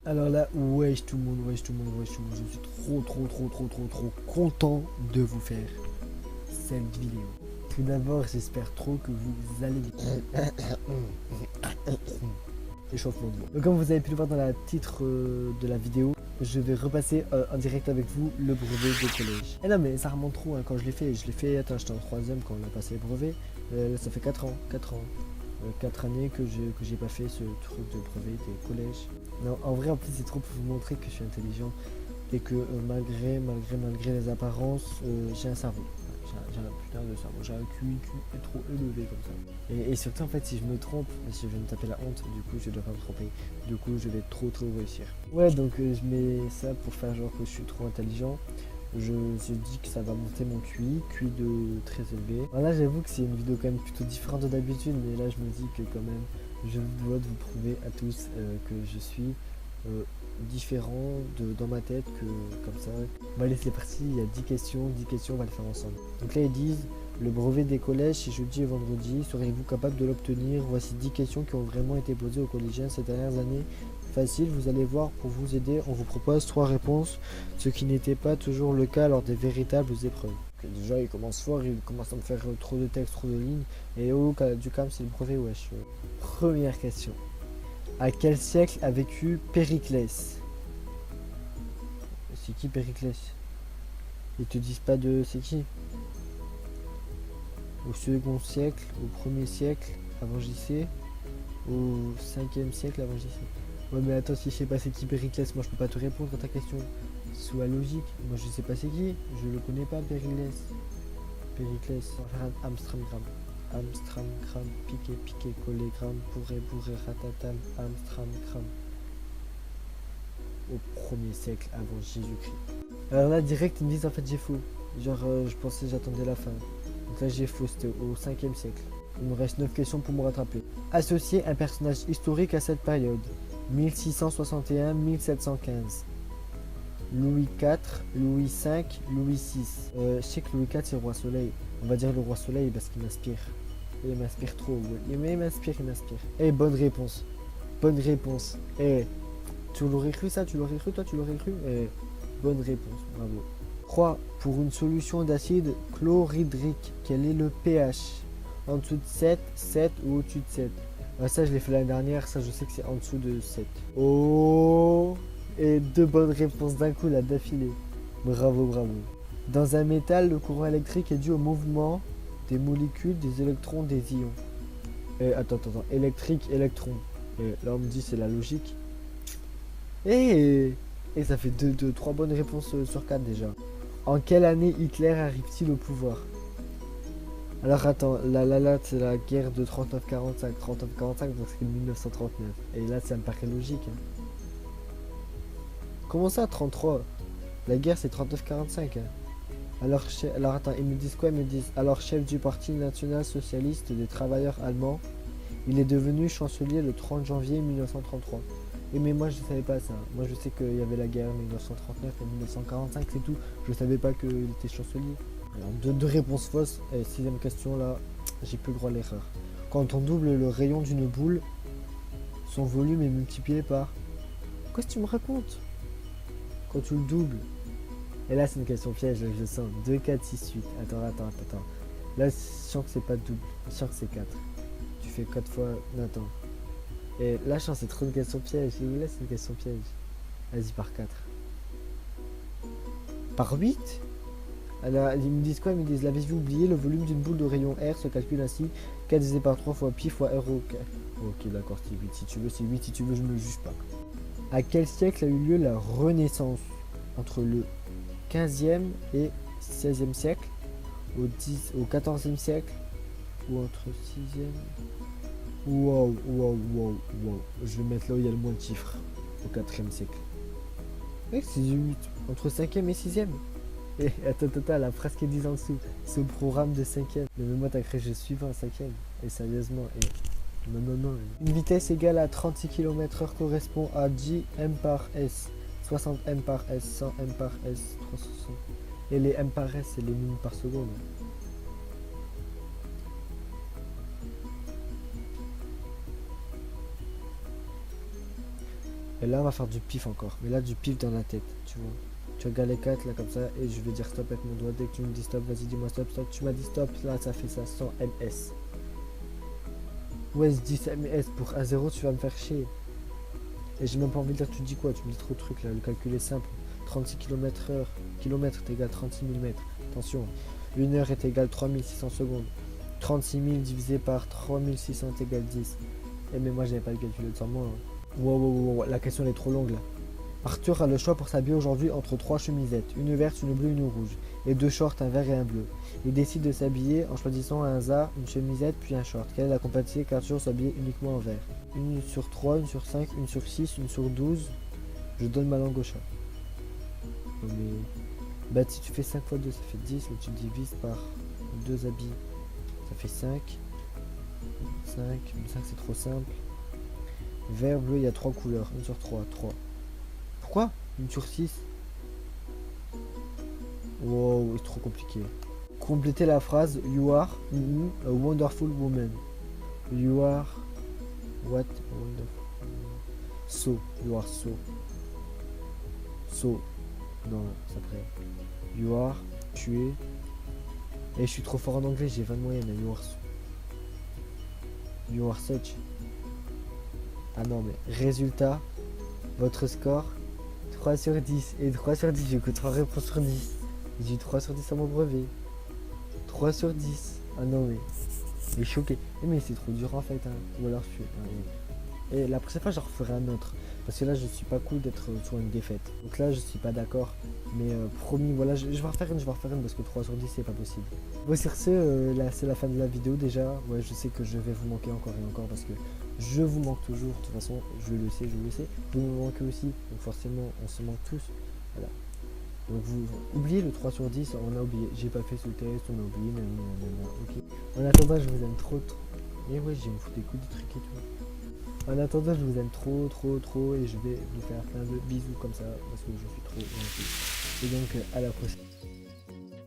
Alors là, wesh tout le monde, wesh tout le monde, wesh tout le monde, je suis trop content de vous faire cette vidéo. Tout d'abord, j'espère trop que vous allez bien. Échauffement de voix. Donc comme vous avez pu le voir dans le titre de la vidéo, je vais repasser en direct avec vous le brevet de collège. Et non mais ça remonte trop hein, quand je l'ai fait, attends, j'étais en 3ème quand on a passé le brevet, ça fait 4 ans, 4 années que j'ai pas fait ce truc de brevet des collèges. Non, en vrai, en plus, c'est trop pour vous montrer que je suis intelligent et que malgré les apparences, j'ai un cerveau. J'ai un putain de cerveau, j'ai un QI trop élevé comme ça. Et surtout, en fait, si je me trompe, je vais me taper la honte, du coup, je dois pas me tromper. Du coup, je vais trop réussir. Ouais, donc je mets ça pour faire genre que je suis trop intelligent. Je dis que ça va monter mon QI de très élevé. Alors là, j'avoue que c'est une vidéo quand même plutôt différente de d'habitude, mais là, je me dis que quand même, je dois vous prouver à tous que je suis différent dans ma tête, que comme ça. Bon, allez, c'est parti, il y a 10 questions, on va les faire ensemble. Donc là, ils disent, le brevet des collèges, c'est jeudi et vendredi, serez-vous capable de l'obtenir? Voici 10 questions qui ont vraiment été posées aux collégiens ces dernières années. Facile, vous allez voir, pour vous aider, on vous propose 3 réponses, ce qui n'était pas toujours le cas lors des véritables épreuves. Okay, déjà, il commence fort, il commence à me faire trop de textes, trop de lignes, et oh, du calme, c'est le brevet, wesh. Première question. À quel siècle a vécu Périclès? C'est qui Périclès? Ils te disent pas de c'est qui? Au second siècle, au premier siècle avant JC, au 5e siècle avant JC. Ouais mais attends, si je sais pas c'est qui Périclès, moi je peux pas te répondre à ta question. Soit logique, moi je sais pas c'est qui, je le connais pas Périclès. Périclès, on va faire un Amstramgram. Amstramgram, piqué, collégramme, bourré, ratatam, Amstramgram. Au 1er siècle avant Jésus-Christ. Alors là direct ils me disent en fait j'ai faux. Genre je pensais j'attendais la fin. Donc là j'ai faux, c'était au 5e siècle. Il me reste 9 questions pour me rattraper. Associer un personnage historique à cette période. 1661-1715. Louis IV, Louis V, Louis VI. Je sais que Louis IV c'est le roi soleil. On va dire le roi soleil parce qu'il m'inspire. Il m'inspire trop. Ouais. Mais il m'inspire. Eh bonne réponse. Bonne réponse. Eh, tu l'aurais cru ça? Tu l'aurais cru toi? Tu l'aurais cru? Eh, bonne réponse. Bravo. 3. Pour une solution d'acide chlorhydrique, quel est le pH? En dessous de 7, 7 ou au-dessus de 7? Ça, je l'ai fait l'année dernière. Ça, je sais que c'est en dessous de 7. Oh! Et 2 bonnes réponses d'un coup, là, d'affilée. Bravo. Dans un métal, le courant électrique est dû au mouvement des molécules, des électrons, des ions. Attends. Électrique, électron. Là, on me dit c'est la logique. Et ça fait 3 bonnes réponses sur 4 déjà. En quelle année Hitler arrive-t-il au pouvoir? Alors attends, là, c'est la guerre de 39-45, donc c'est 1939. Et là, ça me paraît logique. Hein. Comment ça, 33? La guerre, c'est 39-45. Hein. Alors attends, ils me disent quoi? Ils me disent, alors chef du Parti national-socialiste des travailleurs allemands, il est devenu chancelier le 30 janvier 1933. Oui, mais moi je savais pas ça. Moi je sais qu'il y avait la guerre 1939 et 1945, c'est tout. Je savais pas qu'il était chancelier. Alors, deux réponses fausses. Et 6ème question là, j'ai plus le droit à l'erreur. Quand on double le rayon d'une boule, son volume est multiplié par. Qu'est-ce que tu me racontes? Quand tu le doubles. Et là c'est une question piège, là, je sens. 2, 4, 6, 8. Attends. Là je sens que c'est pas double, je sens que c'est 4. Tu fais 4 fois. Non, attends. Et là, je sens que c'est trop une question piège. Et là, c'est une question piège. Vas-y, par 4. Par 8? Alors, ils me disent quoi? Ils me disent, l'avez-vous oublié? Le volume d'une boule de rayon R se calcule ainsi. 4 divisé par 3 fois pi fois R. Ok, d'accord, c'est 8. Si tu veux, c'est 8. Si tu veux, je ne me juge pas. À quel siècle a eu lieu la Renaissance? Entre le 15e et 16e siècle? Au 14e siècle? Ou entre 6e? Wow. Je vais mettre là où il y a le moins de chiffres. Au 4e siècle. Oui, c'est 8. Entre 5e et 6e. Et attends, la phrase qui est dit en dessous. C'est au programme de 5e. Mais moi, t'as cru que je suis pas en 5e. Et sérieusement. Non. Une vitesse égale à 36 km/h correspond à 10 m par s. 60 m par s, 100 m par s, 360. Et les m par s, c'est les minutes par seconde. Et là, on va faire du pif encore. Mais là, du pif dans la tête, tu vois. Tu regardes les 4 là comme ça et je vais dire stop avec mon doigt. Dès que tu me dis stop, vas-y, dis-moi stop, stop. Tu m'as dit stop, là, ça fait ça 100 ms. Ouais, 10 ms pour 1-0, tu vas me faire chier. Et j'ai même pas envie de dire, tu dis quoi? Tu me dis trop de trucs là, le calcul est simple. 36 km/h, km est égal 36 000 mètres. Attention, 1 heure est égale 3600 secondes. 36 000 divisé par 3600 est égal 10. Eh mais moi j'avais pas le calcul de moi. Wow, la question elle est trop longue là. Arthur a le choix pour s'habiller aujourd'hui entre 3 chemisettes, une verte, une bleue, une rouge, et 2 shorts, un vert et un bleu. Il décide de s'habiller en choisissant un za, une chemisette puis un short. Quelle est la compatibilité qu'Arthur soit habillé uniquement en vert? 1 sur 3, 1 sur 5, 1 sur 6, 1 sur 12. Je donne ma langue au chat. Mais... Bah si tu fais 5 fois 2 ça fait 10, là tu divises par 2 habits, ça fait 5. 5 c'est trop simple. Vert, bleu, il y a 3 couleurs, 1 sur 3, 3. Pourquoi 1 sur 6? Wow, c'est trop compliqué. Complétez la phrase You are a wonderful woman. You are what wonderful. So, you are so. So. Non, ça crée. You are, tu es. Et je suis trop fort en anglais, j'ai 20 de moyenne. You are so. You are such. Ah non, mais résultat, votre score 3 sur 10. Et 3 sur 10, j'ai que 3 réponses sur 10. J'ai eu 3 sur 10 à mon brevet. 3 sur 10. Ah non, mais. Mais choqué. Mais c'est trop dur en fait. Hein. Ou alors je suis. Et la prochaine fois, j'en referai un autre. Parce que là, je suis pas cool d'être sur une défaite. Donc là, je suis pas d'accord. Mais promis, voilà, je vais refaire une, parce que 3 sur 10, c'est pas possible. Bon, sur ce, là, c'est la fin de la vidéo déjà. Ouais, je sais que je vais vous manquer encore et encore parce que je vous manque toujours. De toute façon, je le sais. Vous me manquez aussi. Donc forcément, on se manque tous. Voilà. Donc vous oubliez le 3 sur 10, on a oublié. J'ai pas fait ce test, on a oublié. Ok. En attendant, je vous aime trop. Et ouais, j'ai me foutu des coups de trucs et tout. En attendant, je vous aime trop et je vais vous faire plein de bisous comme ça parce que je suis trop gentil. Et donc à la prochaine.